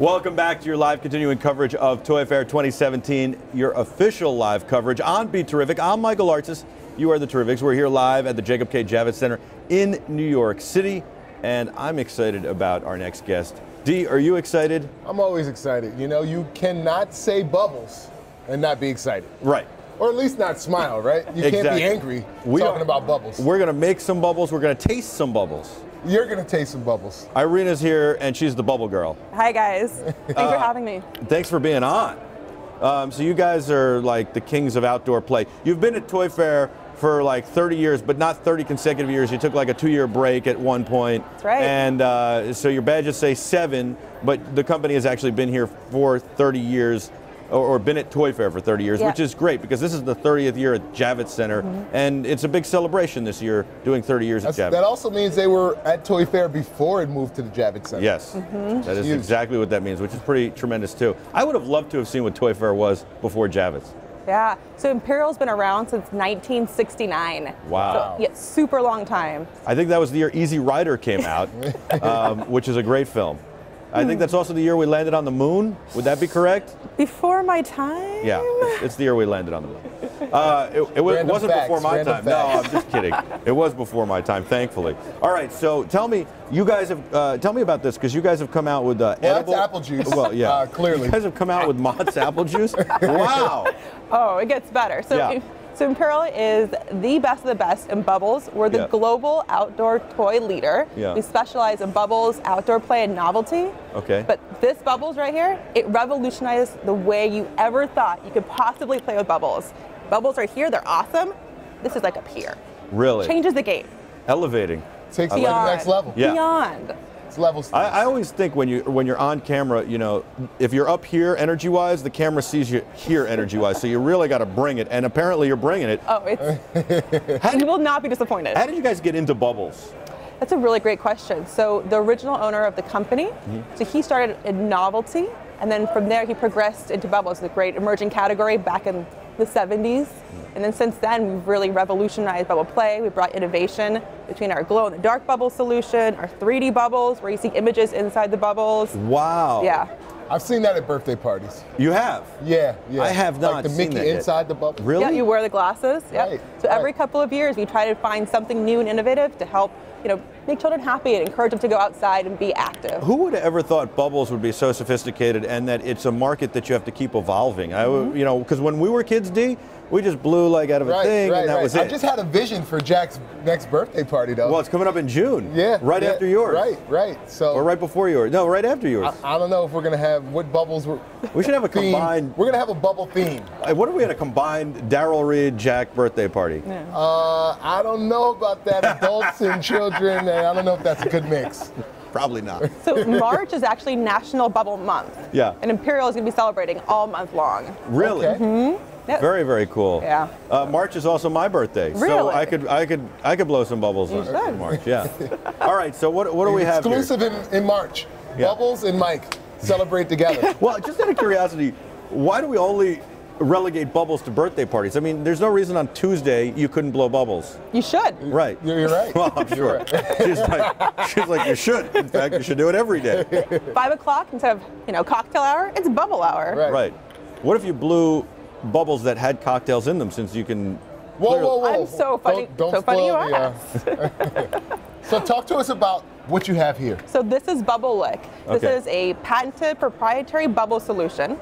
Welcome back to your live continuing coverage of Toy Fair 2017, your official live coverage on BeTerrific. I'm Michael Artis. You are the Terrifics. We're here live at the Jacob K. Javits Center in New York City, and I'm excited about our next guest. Dee, are you excited? I'm always excited. You know, you cannot say bubbles and not be excited. Right. Or at least not smile, right? You can't be angry talking about bubbles. We're going to make some bubbles. We're going to taste some bubbles. You're going to taste some bubbles. Irina's here, and she's the bubble girl. Hi, guys. Thanks for having me. Thanks for being on. So you guys are like the kings of outdoor play. You've been at Toy Fair for like 30 years, but not 30 consecutive years. You took like a 2-year break at one point. That's right. And so your badges say 7, but the company has actually been here for 30 years, or been at Toy Fair for 30 years, which is great because this is the 30th year at Javits Center, and it's a big celebration this year doing 30 years at Javits. That also means they were at Toy Fair before it moved to the Javits Center. Yes, that is exactly what that means, which is pretty tremendous too. I would have loved to have seen what Toy Fair was before Javits. Yeah, so Imperial's been around since 1969. Wow. So, yeah, super long time. I think that was the year Easy Rider came out, which is a great film. I think that's also the year we landed on the moon. Would that be correct? Before my time? Yeah, it's the year we landed on the moon. It wasn't before my time. No, I'm just kidding. It was before my time, thankfully. All right, so tell me, you guys have tell me about this because you guys have come out with edible. That's apple juice. Well, yeah, clearly. You guys have come out with Mott's apple juice. Wow. Oh, it gets better. So. So Imperial is the best of the best in bubbles. We're the global outdoor toy leader. We specialize in bubbles, outdoor play, and novelty. Okay. But this bubbles right here, it revolutionized the way you ever thought you could possibly play with bubbles. Bubbles right here, they're awesome. This is like up here. Really? Changes the game. Elevating. Takes it to the next level. Yeah. Beyond. Levels. I always think when you're on camera, you know, if you're up here energy-wise, the camera sees you here energy-wise. So you really got to bring it, and apparently you're bringing it. Oh, it's. You will not be disappointed. How did you guys get into bubbles? That's a really great question. So the original owner of the company, so he started in novelty, and then from there he progressed into bubbles, the great emerging category back in the 70s. And then since then, we've really revolutionized bubble play. We brought innovation between our glow-in-the-dark bubble solution, our 3D bubbles, where you see images inside the bubbles. Wow. Yeah. I've seen that at birthday parties. You have? Yeah. I have not like the seen Mickey that inside yet. the bubble. Really? Yeah, you wear the glasses. Yeah. Right, so every couple of years, we try to find something new and innovative to help, you know, make children happy and encourage them to go outside and be active. Who would have ever thought bubbles would be so sophisticated and that it's a market that you have to keep evolving? You know, because when we were kids, Dee, we just blew like out of a thing, and that was it. I just had a vision for Jack's next birthday party, though. Well, it's coming up in June. Yeah. Right after yours. Right. So. Or right before yours. No, right after yours. I don't know if we're gonna have what bubbles we should have a combined. We're gonna have a bubble theme. What if we had a combined Daryl Reed Jack birthday party? Yeah. I don't know about that. Adults and children, and I don't know if that's a good mix. Probably not. So March is actually National Bubble Month. Yeah. And Imperial is going to be celebrating all month long. Really? Okay. Yep. Very, very cool. Yeah. March is also my birthday, Really? so I could blow some bubbles in March. Yeah. All right. So what do we have here? Exclusive in March. Bubbles and Mike celebrate together. Well, just out of curiosity, why do we only relegate bubbles to birthday parties? I mean, there's no reason on Tuesday you couldn't blow bubbles. You should. Right. You're right. Well, I'm sure. Right. She's like, you should. In fact, you should do it every day. 5 o'clock instead of, you know, cocktail hour, it's bubble hour. Right. What if you blew bubbles that had cocktails in them, since you can... Whoa. I'm so funny. Don't so funny you spoil asked. So talk to us about what you have here. So this is Bubble Lick. This is a patented proprietary bubble solution.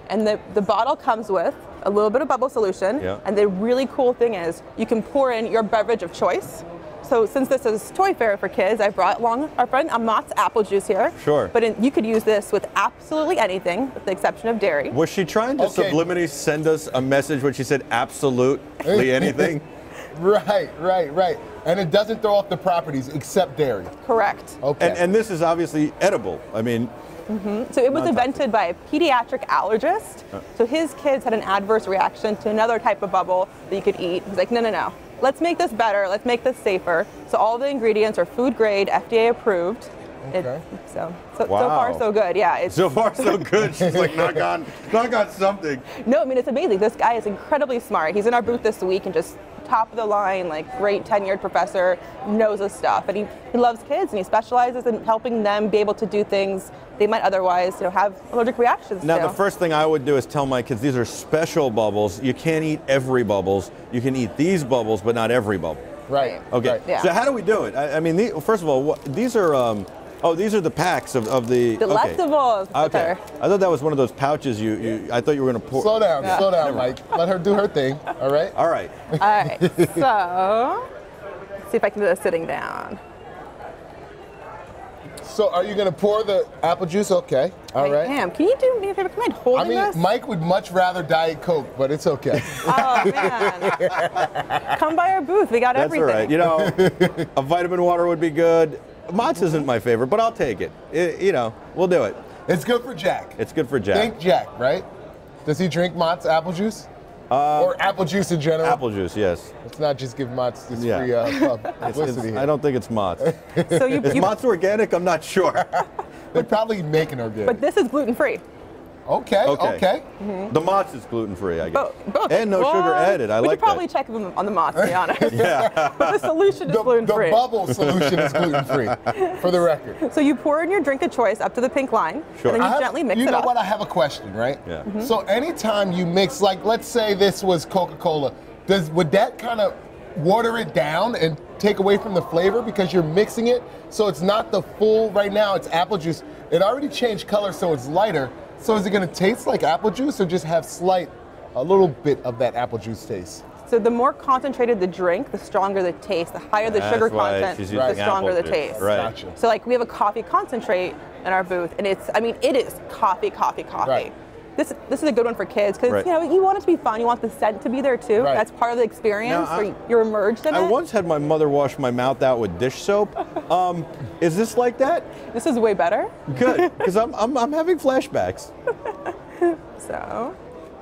And the bottle comes with a little bit of bubble solution. Yeah. And the really cool thing is you can pour in your beverage of choice. So since this is Toy Fair for kids, I brought along our friend Mott's apple juice here. Sure. But you could use this with absolutely anything, with the exception of dairy. Was she trying to subliminally send us a message when she said absolutely anything? Right. And it doesn't throw off the properties except dairy. Correct. Okay. And this is obviously edible. I mean... So it was invented by a pediatric allergist. So his kids had an adverse reaction to another type of bubble that you could eat. He's like, no. Let's make this better. Let's make this safer. So all the ingredients are food grade, FDA approved. Okay. So Wow. far so good. Yeah. It's, So far, so good. She's like, knock on something. no, I mean it's amazing. This guy is incredibly smart. He's in our booth this week and just top of the line, like great tenured professor, knows his stuff, and he loves kids and he specializes in helping them be able to do things they might otherwise, have allergic reactions Now, to. the first thing I would do is tell my kids these are special bubbles. You can't eat every bubbles. You can eat these bubbles, but not every bubble. Right. Okay. Right. Yeah. So how do we do it? I mean, first of all, these are. These are the packs of the. Delectables. Okay. I thought that was one of those pouches. I thought you were going to pour. Slow down, Mike. Let her do her thing. All right. All right. All right. So let's see if I can do this sitting down. So are you going to pour the apple juice? Okay. All right. I am. Can you do me a favor? Can I hold this? Mike would much rather Diet Coke, but it's okay. Oh man. Come by our booth. We got That's everything. all right. A vitamin water would be good. Mott's isn't my favorite, but I'll take it. We'll do it. It's good for Jack. It's good for Jack. Think Jack, right? Does he drink Mott's apple juice? Or apple juice in general? Apple juice, yes. Let's not just give Mott's this Yeah. free publicity here. I don't think it's Mott's. So Is Mott's organic? I'm not sure. They're probably making organic. but this is gluten free. Okay. The Mott's is gluten-free, I guess. Both. And no sugar added. I we like could probably that. check them on the Mott's, to be honest. Yeah. But the solution is gluten The free. bubble solution is gluten-free, for the record. So you pour in your drink of choice up to the pink line, Sure. and then you gently mix You it know up. what? I have a question, right? Yeah. So anytime you mix, like, let's say this was Coca-Cola, would that kind of water it down and take away from the flavor because you're mixing it? So it's not the full, right now it's apple juice. It already changed color, so it's lighter. So is it going to taste like apple juice or just have a little bit of that apple juice taste? So the more concentrated the drink, the stronger the taste. The higher the sugar content, she's the using stronger apple the juice. taste. Right. Gotcha. So like we have a coffee concentrate in our booth, and it is coffee. Right. This is a good one for kids because Right. you want it to be fun. You want the scent to be there too. Right. That's part of the experience Now, where you're immersed in I it. once had my mother wash my mouth out with dish soap. Is this like that? This is way better. Good, because I'm having flashbacks. So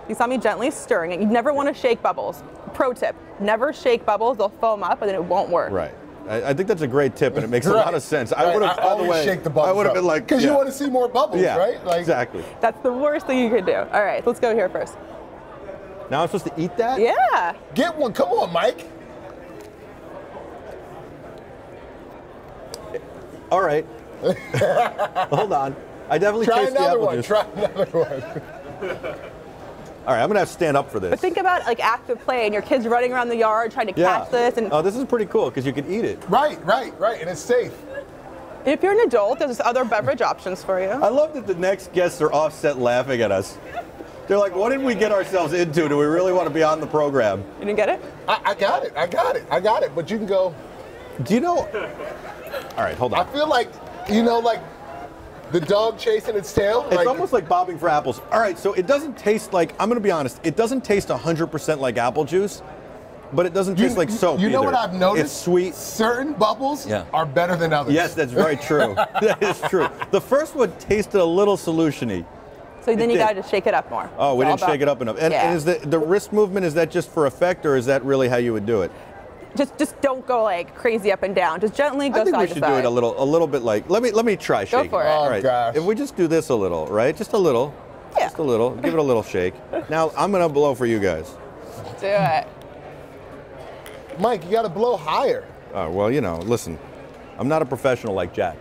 you saw me gently stirring it. You never want to shake bubbles. Pro tip: never shake bubbles. They'll foam up and then it won't work. Right. I think that's a great tip, and it makes a lot of sense. I Right. would have, by the always way, shake the bubbles I would have been like, because you want to see more bubbles, yeah, right? Like, exactly. That's the worst thing you could do. All right, let's go here first. Now I'm supposed to eat that? Yeah. Get one. Come on, Mike. All right. Hold on. I definitely Try taste the another apple one. juice. Try another one. All right, I'm gonna have to stand up for this. But think about like active play and your kids running around the yard trying to catch this. And Oh, this is pretty cool because you can eat it. Right, and it's safe. if you're an adult, there's other beverage options for you. I love that the next guests are offset laughing at us. They're like, what did we get ourselves into? Do we really want to be on the program? You didn't get it? I got it. But you can go. Do you know? All right, hold I on. feel like, like the dog chasing its tail. It's almost like bobbing for apples. All right, so it doesn't taste like, I'm going to be honest, it doesn't taste 100% like apple juice, but it doesn't taste like soap You know either. what I've noticed? It's sweet. Certain bubbles Yeah. are better than others. Yes, that's very true. That is true. The first one tasted a little solution-y. So then It you did. got to shake it up more. Oh, we It's all didn't shake it about- up enough. And, Yeah. and is the wrist movement, is that just for effect, or is that really how you would do it? Just don't go like crazy up and down. Just gently go I think side we to should side. do it a little bit like, let me try shaking. for it. All Oh, right. gosh. If we just do this a little, right? Just a little. Yeah. Just a little. Give it a little shake. Now, I'm going to blow for you guys. Do it. Mike, you got to blow higher. Oh, well, listen, I'm not a professional like Jack.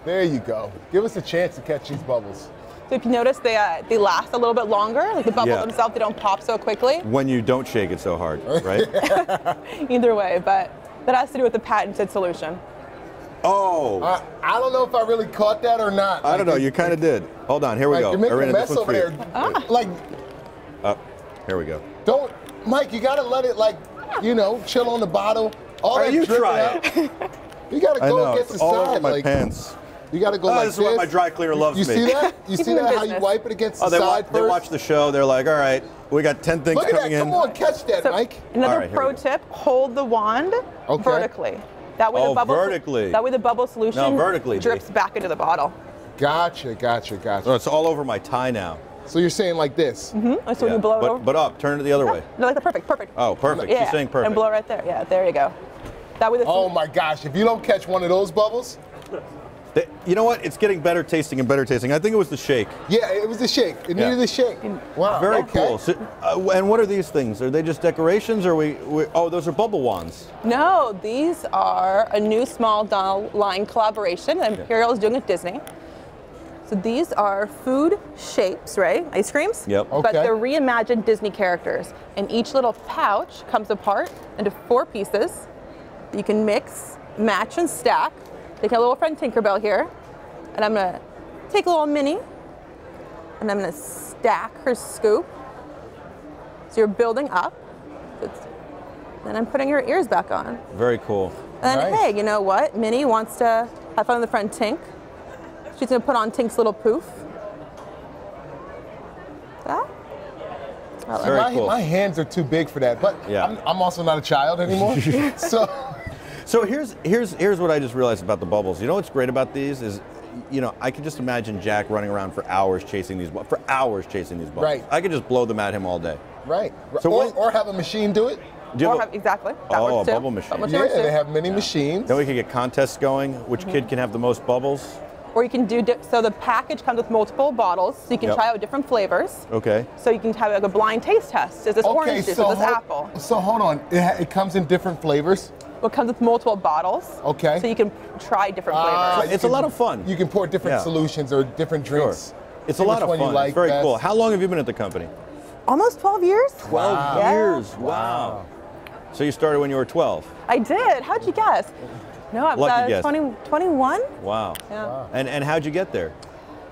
There you go. Give us a chance to catch these bubbles. So if you notice, they last a little bit longer. Like the bubbles Yeah. themselves, they don't pop so quickly. When you don't shake it so hard, right? Either way, but that has to do with the patented solution. Oh, I don't know if I really caught that or not. I don't know. You kind of did. Hold on. Here we Like, go. you're making Arena, a this mess one's over for there. you. Like, Here we go. don't, Mike, you got to let it, chill on the bottle. All All right, that you dripping try out. it. You got to I go know. against It's the all side. over my like, pants. You got to go Oh, like this is what my dry cleaner loves You me. see that? You Keep see him in that? How you business. wipe it against the Oh, they side they first? watch the show. They're like, all right, we got 10 things Look at that. coming in. Come on, catch that, So Mike. another All right, here pro we go. tip: hold the wand Okay. vertically. That way Oh, the bubble. vertically. That way the bubble solution No, vertically, D. drips back into the bottle. Gotcha. Oh, it's all over my tie now. So you're saying like this? So when Yeah. you blow it over. But up. Turn it the other way. No, like the perfect. Oh, perfect. Yeah. She's saying perfect. And blow right there. Yeah, there you go. That way the Oh my gosh! If you don't catch one of those bubbles, You know what? It's getting better tasting and better tasting. I think it was the shake. Yeah, it was the shake. It needed a shake. Wow. Very cool. So, and what are these things? Are they just decorations, or oh, those are bubble wands. No, these are a new small doll line collaboration that Imperial is doing with Disney. So these are food shapes, right? Ice creams. Yep. Okay. But they're reimagined Disney characters, and each little pouch comes apart into 4 pieces. You can mix, match, and stack. Take a little friend Tinkerbell here, and I'm gonna take a little Minnie, and I'm gonna stack her scoop. So you're building up. Then I'm putting her ears back on. Very cool. And then, Nice. hey, you know what? Minnie wants to have fun with her friend Tink. She's gonna put on Tink's little poof. That? Very cool. My hands are too big for that, but Yeah. I'm also not a child anymore. So here's what I just realized about the bubbles. You know what's great about these is, I can just imagine Jack running around for hours chasing these bubbles. Right. I could just blow them at him all day. Right. So or have a machine do it. Do you Or have have, exactly. That Oh, works a too. bubble machine. Bubble Yeah, works too. they have many machines. Then we could get contests going. Which kid can have the most bubbles? Or you can do, so the package comes with multiple bottles, so you can Yep. try out different flavors. Okay. So you can have like a blind taste test. Is this orange juice? Is this apple? So hold on. It comes in different flavors. It comes with multiple bottles. Okay. So you can try different flavors. It's a lot of fun. You can pour different Yeah. solutions or different drinks. It's See a lot which of one you fun. like It's very best. cool. How long have you been at the company? Almost 12 years? 12 Yeah. years. Wow. So you started when you were 12. I did. How'd you guess? No, I was Lucky guess. 21. Wow. Yeah. And how'd you get there?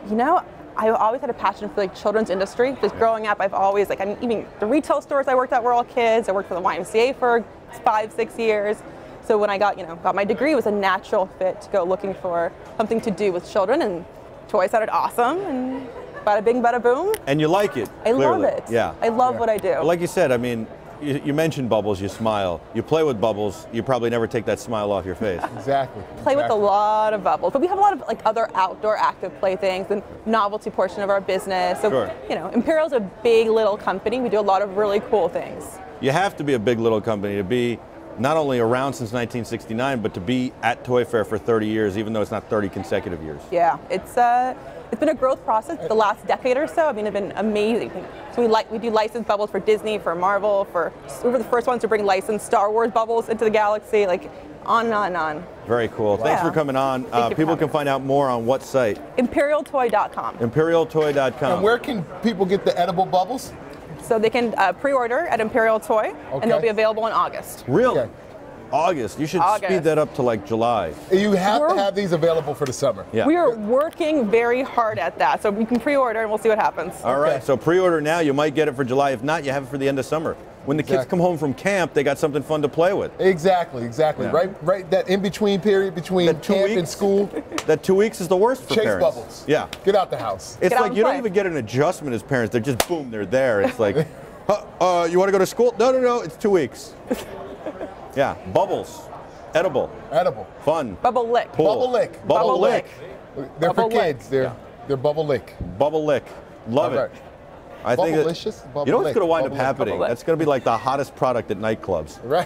You know, I always had a passion for like children's industry. Just growing up, I've always even the retail stores I worked at were all kids. I worked for the YMCA for 5-6 years. So when I got my degree, it was a natural fit to go looking for something to do with children, and toys sounded awesome, and bada bing, bada boom. And you like it. I love clearly. it. Yeah. I love what I do. Well, like you said, I mean, you mentioned bubbles, you smile. You play with bubbles, you probably never take that smile off your face. Exactly. Play with a lot of bubbles, but we have a lot of other outdoor active playthings and novelty portion of our business. So Sure. Imperial's a big little company. We do a lot of really cool things. You have to be a big little company to be not only around since 1969, but to be at Toy Fair for 30 years, even though it's not 30 consecutive years. Yeah, it's been a growth process the last decade or so. I mean, it's been amazing. So we do licensed bubbles for Disney, for Marvel, we were the first ones to bring licensed Star Wars bubbles into the galaxy, on and on and on. Very cool. Thanks for coming on. Thank you for People having can find out more on what site? ImperialToy.com. ImperialToy.com. And where can people get the edible bubbles? So they can pre-order at Imperial Toy, and they'll Okay. be available in August. Really? Okay. August. You should speed August. that up to July. You have to We're- have these available for the summer. Yeah. We are working very hard at that, so you can pre-order and we'll see what happens. All right. Okay. So pre-order now. You might get it for July. If not, you have it for the end of summer. When the kids Exactly. come home from camp, they got something fun to play with. Exactly. Yeah. Right. That in-between period between That 2 camp and weeks. school. That 2 weeks is the worst for Chase parents. bubbles. Yeah. Get out the house. It's Get out like and you don't play. even get an adjustment as parents. They're just boom, they're there. It's like, you want to go to school? No. It's 2 weeks. Yeah. Bubbles. Edible. Edible. Fun. Bubble lick. Cool. Bubble lick. Bubble lick. They're Bubble for lick. kids. They're bubble lick. Bubble lick. Love All it. right. I think that, Bubblicious, bubble you know what's lick, going to wind up bubble lick, happening? bubble lick. That's going to be like the hottest product at nightclubs. Right.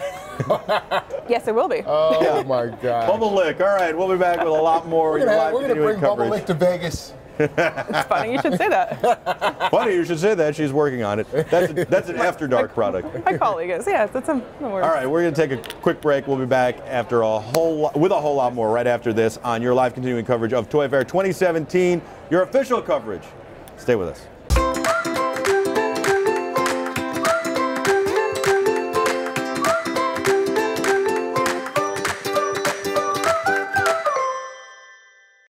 Yes, it will be. Oh my God. Bubble lick. All right, we'll be back with a lot more. We're Your gonna, live we're gonna continuing bring bubble coverage. lick to Vegas. It's funny you should say that. Funny you should say that. She's working on it. That's an after dark product. My colleague is. Yeah, that's no worries. All right, we're going to take a quick break. We'll be back after with a whole lot more right after this on your live continuing coverage of Toy Fair 2017, your official coverage. Stay with us.